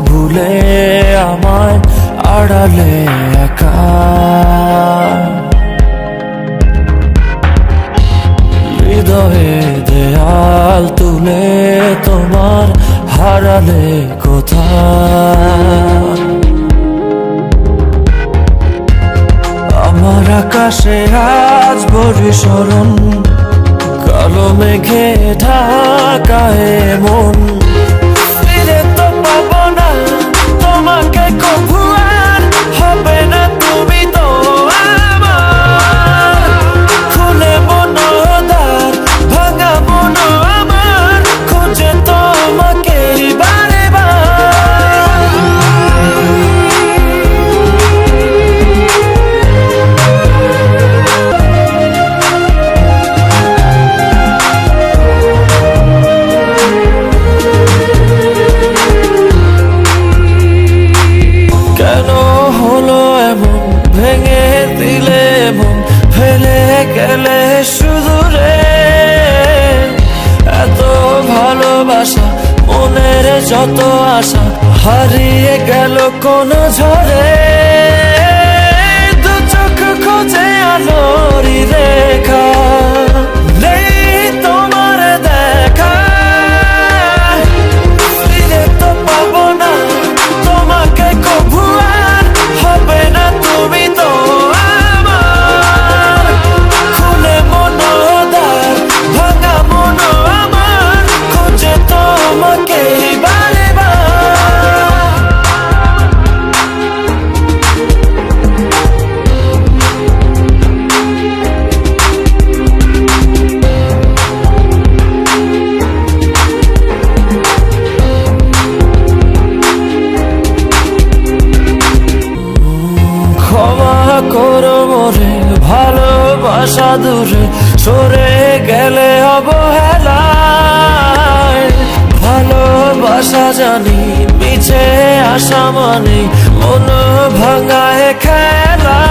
ভুলে আমায় আড়ালে একা, হৃদয়ে দেয়াল তুলে তোমার হারালে কোথায়। আমার আকাশে আজ বর্ষণ, কালো মেঘে ঢাকায় মন, ফিরে তো পাবো না তোমাকে কভু আর, হবে না তুমি তো আমার। খুলে মনোদ্বার ভাঙা মন আমার, খুঁজে তোমাকে বারে বার। কেন হলো এমন, ভেঙে দিলে মন, ফেলে গেলে শুধু রে। এত ভালোবাসা, মনের যত আশা, হারিয়ে গেল কোন ঝড়ে। দু চোখ খোঁজে আলোরই রেখা, নেই তোমার দেখা। ফিরে তো পাবো না তোমাকে কভু আর, হবে না তুমি তো আমার। খুলে মনোদ্বার ভাঙা মন আমার, খুঁজে তোমাকে বারে বার। ক্ষমা করো মোরে, ভালোবাসা দূরে সরে গেলে অবহেলায়। ভালোবাসা জানি মিছে আশা মানে, মন ভাঙায় খেলা।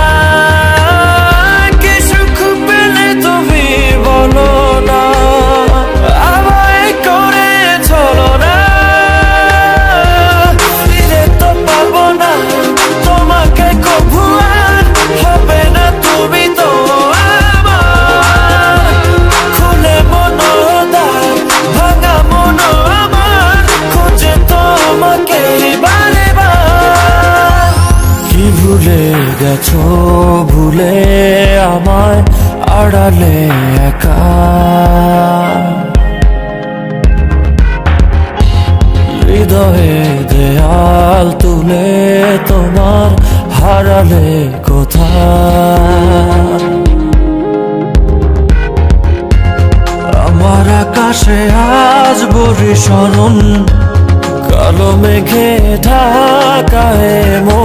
কি সুখ পেলে তুমি বলো না, আমায় করে চলো না। ফিরে তো পাবো না তোমাকে কভু আর, হবে না তুমি তো আমার। খুলে মনোদ্বার ভাঙা মন আমার, খুঁজে তোমাকে বারে বার। কি ভুলে গেছো, ভুলে আমায় আড়ালে একা। হৃদয়ে দেয়াল তুলে তোমার হারালে কোথায়। আমার আকাশে আজ বর্ষণ, কালো মেঘে ঢাকায় মন।